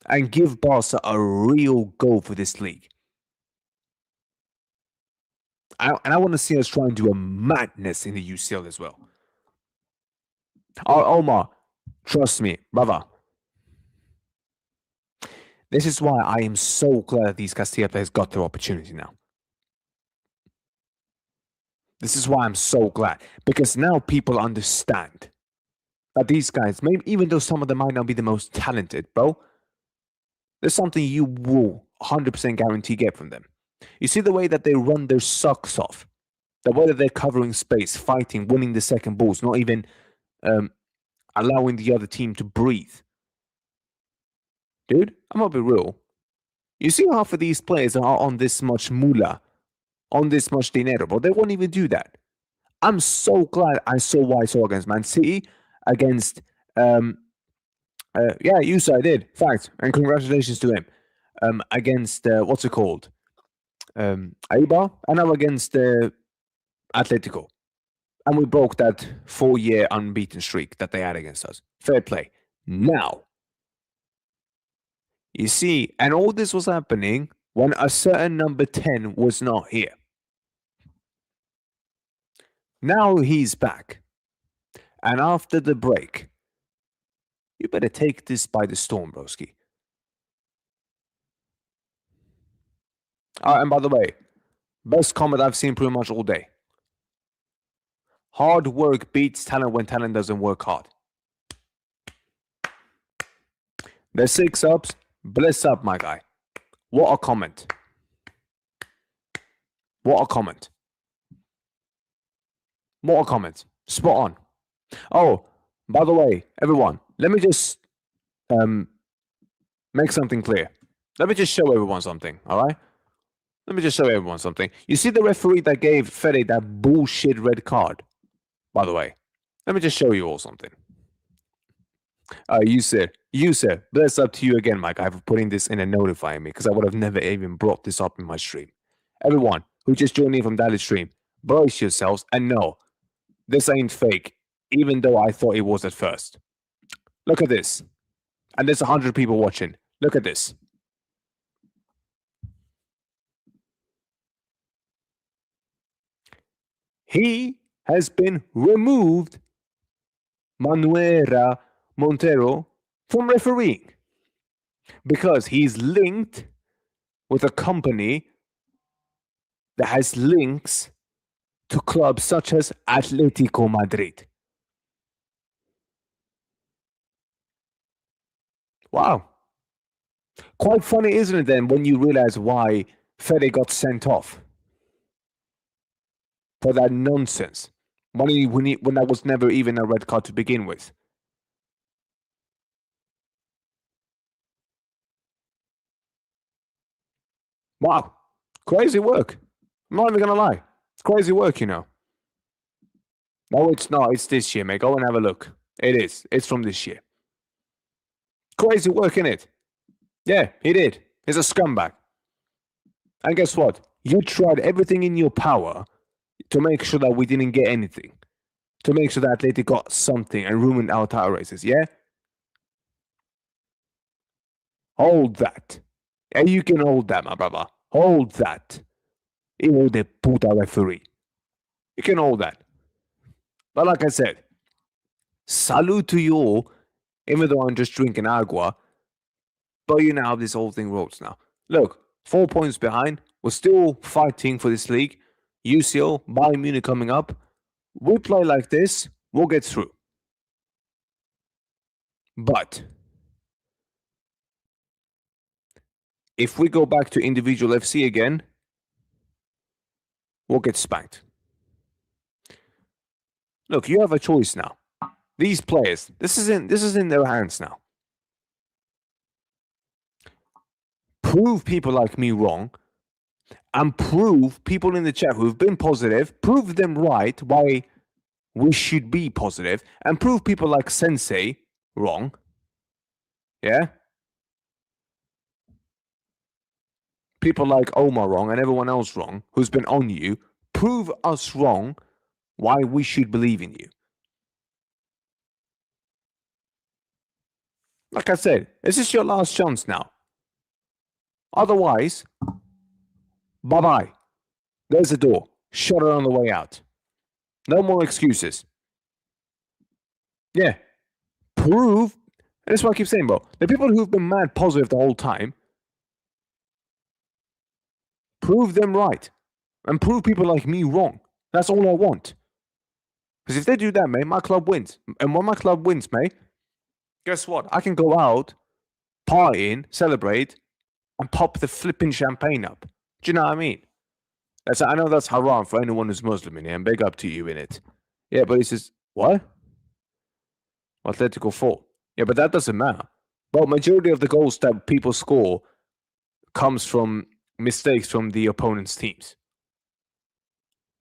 and give Barca a real go for this league. And I want to see us try and do a madness in the UCL as well. Omar, trust me, brother. This is why I am so glad that these Castilla players got their opportunity now. This is why I'm so glad. Because now people understand that these guys, maybe even though some of them might not be the most talented, bro, there's something you will 100% guarantee get from them. You see the way that they run their socks off, the way that they're covering space, fighting, winning the second balls, not even allowing the other team to breathe. Dude, I'm gonna be real. You see half of these players are on this much moolah, on this much dinero, but they won't even do that. I'm so glad I saw what I saw against Man City, against yeah, you said I did. Fact, and congratulations to him. Against what's it called? Aiba, and now against Atletico, and we broke that 4-year unbeaten streak that they had against us. Fair play. Now, you see, and all this was happening when a certain number 10 was not here. Now he's back. And after the break, you better take this by the storm, broski. And by the way, best comment I've seen pretty much all day. Hard work beats talent when talent doesn't work hard. The 6 ups, bless up, my guy. What a comment. What a comment. What a comment. Spot on. Oh, by the way, everyone, let me just make something clear. Let me just show everyone something, all right? Let me just show everyone something. You see the referee that gave Fede that bullshit red card, by the way? Let me just show you all something. You said, bless up to you again, Mike, for putting this in and notifying me, because I would have never even brought this up in my stream. Everyone who just joined in from that stream, brace yourselves and know this ain't fake, even though I thought it was at first. Look at this. And there's 100 people watching. Look at this. He has been removed, Manuela Montero, from refereeing because he's linked with a company that has links to clubs such as Atletico Madrid. Wow. Quite funny, isn't it, then, when you realize why Fede got sent off for that nonsense when that was never even a red card to begin with. Wow. Crazy work. I'm not even going to lie. It's crazy work, you know. No, it's not. It's this year, mate. Go and have a look. It is. It's from this year. Crazy work, innit? Yeah, he did. He's a scumbag. And guess what? You tried everything in your power to make sure that we didn't get anything. To make sure that Atleti got something and ruined our title races, yeah? Hold that. And you can hold that, my brother. Hold that. Hijo de puta referee. You can hold that. But like I said, salute to you all, even though I'm just drinking agua. But you know how this whole thing rolls now. Look, 4 points behind. We're still fighting for this league. UCL, Bayern Munich coming up. We play like this, we'll get through. But if we go back to individual FC again, we'll get spanked. Look, you have a choice now. These players, this is in their hands now. Prove people like me wrong, and prove people in the chat who've been positive, prove them right why we should be positive, and prove people like Sensei wrong. Yeah? People like Omar wrong and everyone else wrong who's been on you, prove us wrong why we should believe in you. Like I said, this is your last chance now. Otherwise, bye-bye. There's the door. Shut it on the way out. No more excuses. Yeah. Prove, and that's what I keep saying, bro. The people who've been mad positive the whole time, prove them right. And prove people like me wrong. That's all I want. Because if they do that, mate, my club wins. And when my club wins, mate, guess what? I can go out, party in, celebrate, and pop the flipping champagne up. Do you know what I mean? I know that's haram for anyone who's Muslim in here, and big up to you in it. Yeah, but he says, what? Atletico 4. Yeah, but that doesn't matter. Well, majority of the goals that people score comes from mistakes from the opponent's teams.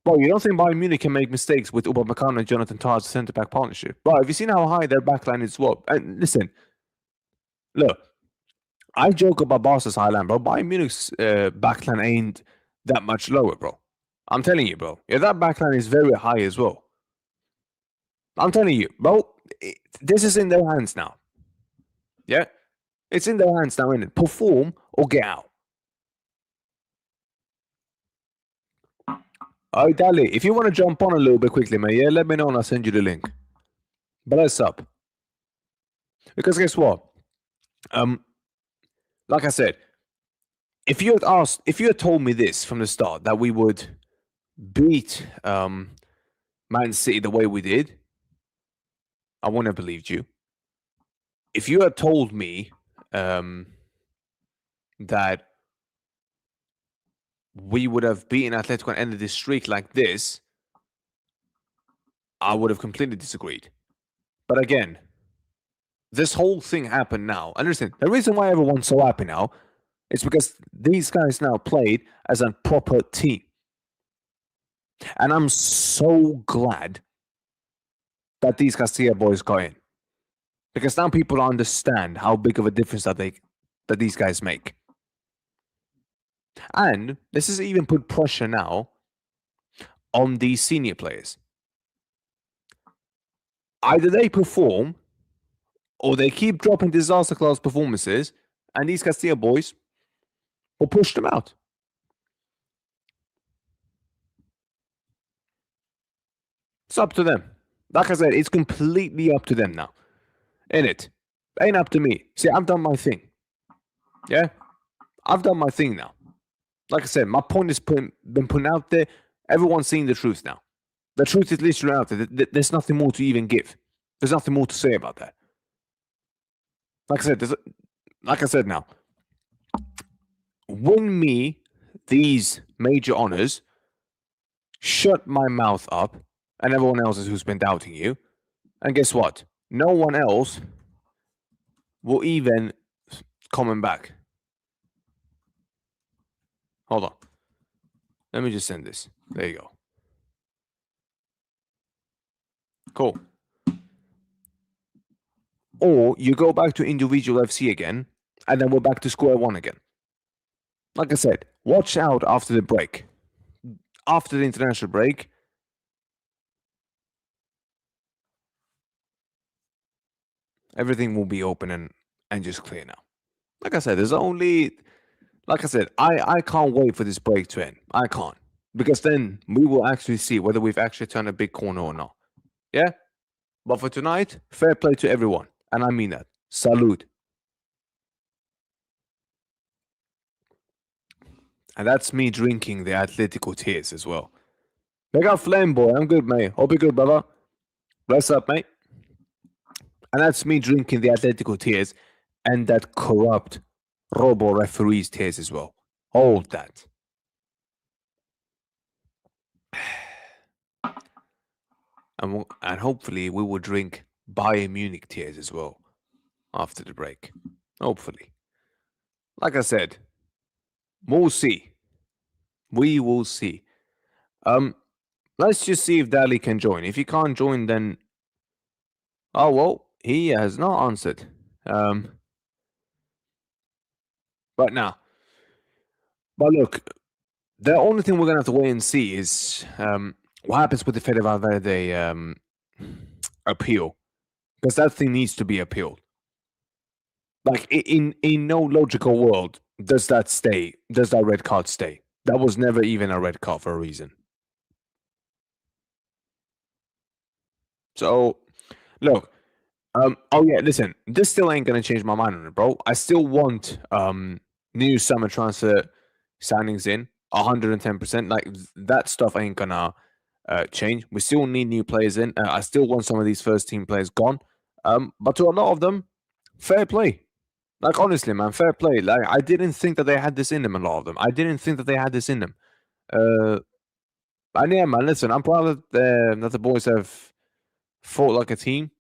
Well, you don't think Bayern Munich can make mistakes with Upamecano and Jonathan Tah's centre-back partnership? Well, have you seen how high their backline is? Well, and listen, look, I joke about Barca's highline, bro. Bayern Munich's backline ain't that much lower, bro. I'm telling you, bro. Yeah, that backline is very high as well. I'm telling you, bro. This is in their hands now. Yeah, it's in their hands now, innit? Perform or get out. All right, Dali, if you want to jump on a little bit quickly, man, yeah, let me know and I'll send you the link. But let's up. Because guess what? Like I said, if you had told me this from the start that we would beat Man City the way we did, I wouldn't have believed you. If you had told me that we would have beaten Atletico and ended this streak like this, I would have completely disagreed. But again, this whole thing happened now. Understand, the reason why everyone's so happy now is because these guys now played as a proper team. And I'm so glad that these Castilla boys got in. Because now people understand how big of a difference that these guys make. And this has even put pressure now on these senior players. Either they perform or they keep dropping disaster class performances, and these Castilla boys will push them out. It's up to them. Like I said, it's completely up to them now. It ain't up to me. See, I've done my thing. Yeah? I've done my thing now. Like I said, my point has been put out there. Everyone's seeing the truth now. The truth is literally out there. There's nothing more to even give. There's nothing more to say about that. Like I said now, win me these major honors, shut my mouth up, and everyone else who's been doubting you. And guess what? No one else will even comment back. Hold on. Let me just send this. There you go. Cool. Or you go back to individual FC again, and then we're back to square one again. Like I said, watch out after the break. After the international break, everything will be open and just clear now. Like I said, there's only... Like I said, I can't wait for this break to end. I can't. Because then we will actually see whether we've actually turned a big corner or not. Yeah? But for tonight, fair play to everyone. And I mean that. Salute. And that's me drinking the Atletico tears as well. Big up Flame Boy. I'm good, mate. Hope you're good, brother. Bless up, mate. And that's me drinking the Atletico tears and that corrupt Robo referee's tears as well. Hold that. And hopefully we will drink Bayern Munich tears as well after the break. Hopefully. Like I said, we'll see. We will see. Let's just see if Dali can join. If he can't join, then... Oh, well, he has not answered. But look, the only thing we're going to have to wait and see is what happens with the Fede Valverde appeal. Because that thing needs to be appealed. Like, in no logical world does that red card stay. That was never even a red card for a reason. So, look, oh yeah, listen, this still ain't gonna change my mind on it, bro. I still want new summer transfer signings in 110%. Like that stuff ain't gonna change. We still need new players in. I still want some of these first team players gone. But to a lot of them, fair play. Like honestly, man, fair play. Like I didn't think that they had this in them. A lot of them, I didn't think that they had this in them. And yeah, man, listen, I'm proud that the boys have fought like a team.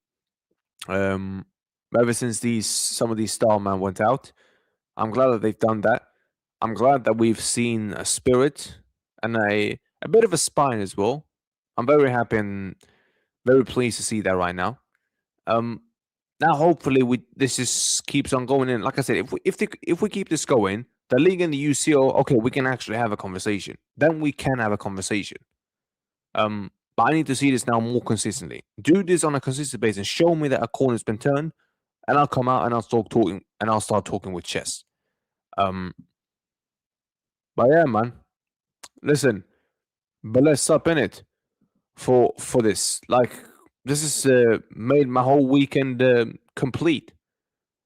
Ever since some of these star men went out, I'm glad that they've done that. I'm glad that we've seen a spirit and a a bit of a spine as well. I'm very happy and very pleased to see that right now. Um, Now hopefully we this just keeps on going in. Like I said, if we keep this going, the league and the UCO, okay, we can actually have a conversation. Then we can have a conversation. But I need to see this now more consistently. Do this on a consistent basis. Show me that a corner's been turned, and I'll come out and I'll start talking with chess. Um, but yeah, man. Listen, but let's up in it for this. Like this has made my whole weekend complete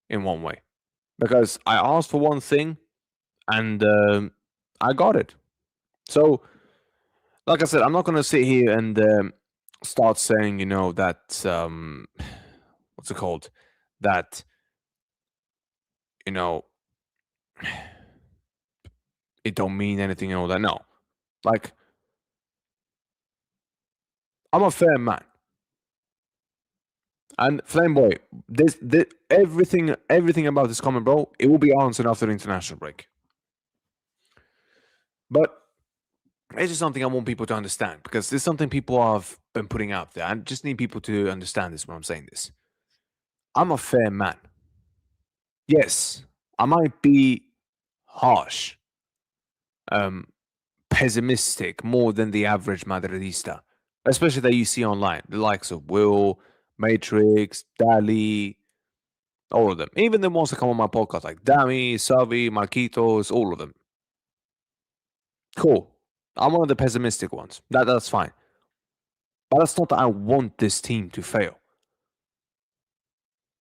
in one way because I asked for one thing and I got it. So, like I said, I'm not gonna sit here and start saying, that what's it called? That you know it don't mean anything and all that. No, like I'm a fair man. And Flame Boy, this everything about this comment, bro, it will be answered after the international break. But it's just something I want people to understand because there's something people have been putting out there. I just need people to understand this when I'm saying this. I'm a fair man. Yes, I might be harsh, um, pessimistic more than the average Madridista, especially that you see online, the likes of Will, Matrix, Dali, all of them. Even the ones that come on my podcast, like Dami, Savi, Marquitos, all of them. Cool. I'm one of the pessimistic ones. That's fine. But that's not that I want this team to fail.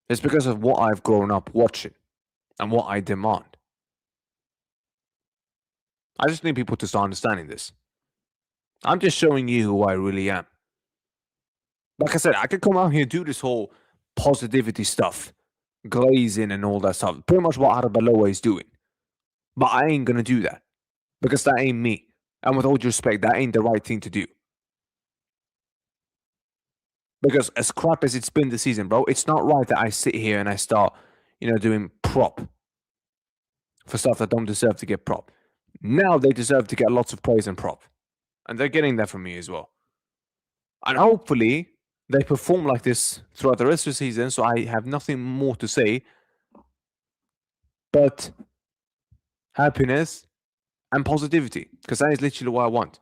It's because of what I've grown up watching and what I demand. I just need people to start understanding this. I'm just showing you who I really am. Like I said, I could come out here and do this whole positivity stuff, glazing and all that stuff. Pretty much what Arbeloa is doing. But I ain't gonna do that. Because that ain't me. And with all due respect, that ain't the right thing to do. Because as crap as it's been this season, bro, it's not right that I sit here and I start, doing prop for stuff that don't deserve to get prop. Now they deserve to get lots of praise and prop. And they're getting that from me as well. And hopefully they perform like this throughout the rest of the season, so I have nothing more to say but happiness and positivity, because that is literally what I want.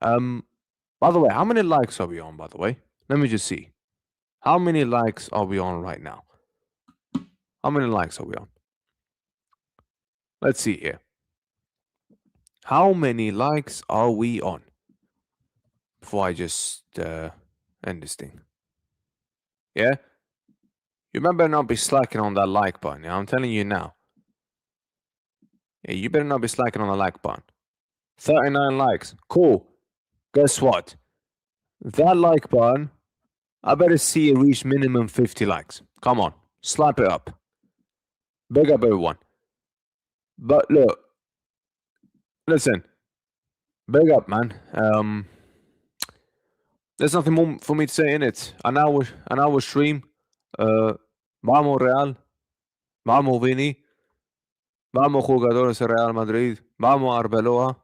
By the way, how many likes are we on, by the way? Let me just see. How many likes are we on right now? How many likes are we on? Let's see here. How many likes are we on? Before I just end this thing. Yeah? You better not be slacking on that like button. Yeah? I'm telling you now. Yeah, you better not be slacking on the like button. 39 likes. Cool. Guess what? That like button, I better see it reach minimum 50 likes. Come on. Slap it up. Big up everyone. But look. Listen. Big up, man. There's nothing more for me to say in it. An hour stream. Vamos Real. Vamos Vinnie. Vamos jugadores de Real Madrid. Vamos Arbeloa.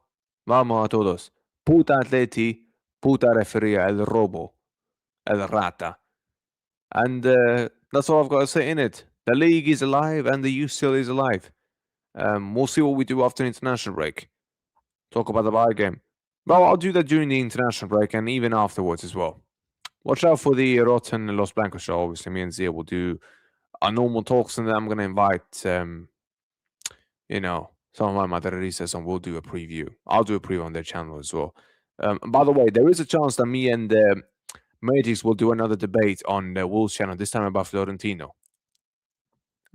Vamos a todos. Puta Atleti. Puta referee. El robo. El rata. And that's all I've got to say in it. The league is alive and the youth still is alive. We'll see what we do after the international break. Talk about the Bayern game. Well, I'll do that during the international break and even afterwards as well. Watch out for the Rotten Los Blancos show. Obviously, me and Zia will do our normal talks, and then I'm going to invite, some of my Madridistas, and we'll do a preview. I'll do a preview on their channel as well. By the way, there is a chance that me and Magix will do another debate on the Wolves channel, this time about Florentino.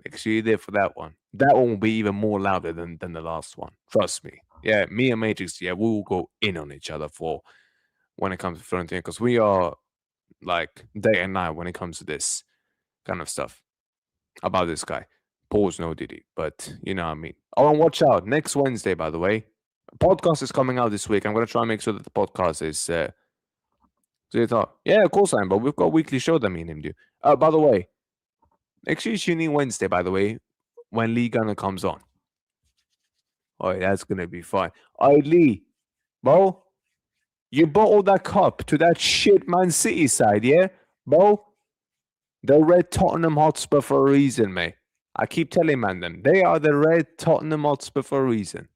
Make sure you're there for that one. That one will be even more louder than the last one. Trust me. Yeah, me and Matrix, we will go in on each other for when it comes to Florentino, because we are like day and night when it comes to this kind of stuff about this guy. Pause, no Diddy, but you know what I mean. Oh, and watch out. Next Wednesday, by the way, podcast is coming out this week. I'm going to try and make sure that the podcast is... yeah, of course I am, but we've got a weekly show that me and him do. By the way, make sure you tune in Wednesday, by the way, when Liga comes on. Oh, that's going to be fine. All right, Lee, bro, You bottled that cup to that shit Man City side, yeah? Bro, the red Tottenham Hotspur for a reason, mate. I keep telling man them. They are the red Tottenham Hotspur for a reason.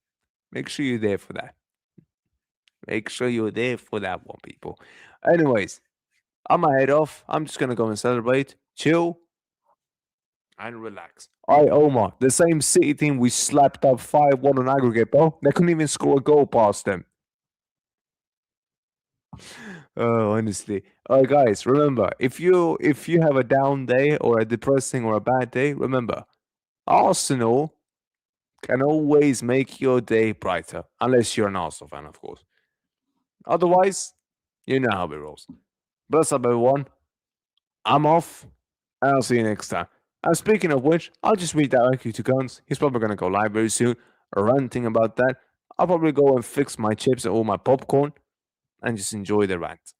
Make sure you're there for that. Make sure you're there for that one, people. Anyways, I'm going to head off. I'm just going to go and celebrate, chill, and relax. All right, Omar, the same City team we slapped up 5-1 on aggregate, bro. They couldn't even score a goal past them. Oh, honestly. All right, guys, remember, if you have a down day or a depressing or a bad day, remember, Arsenal can always make your day brighter, unless you're an Arsenal fan, of course. Otherwise, you know how it rolls. Bless up, everyone. I'm off, and I'll see you next time. And speaking of which, I'll just read that thank you to Guns. He's probably going to go live very soon, ranting about that. I'll probably go and fix my chips and all my popcorn and just enjoy the rant.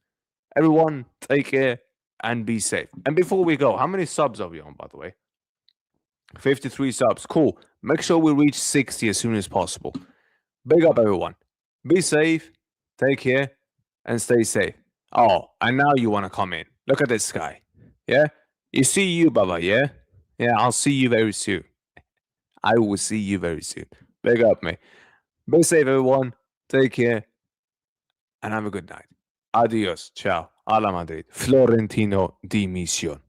Everyone, take care and be safe. And before we go, how many subs are we on, by the way? 53 subs. Cool. Make sure we reach 60 as soon as possible. Big up, everyone. Be safe, take care, and stay safe. Oh, and now you want to come in. Look at this guy. Yeah? You see you, Baba, yeah? Yeah, I'll see you very soon. I will see you very soon. Big up, mate. Be safe, everyone. Take care, and have a good night. Adios. Ciao. Alla Madrid. Florentino di Mission.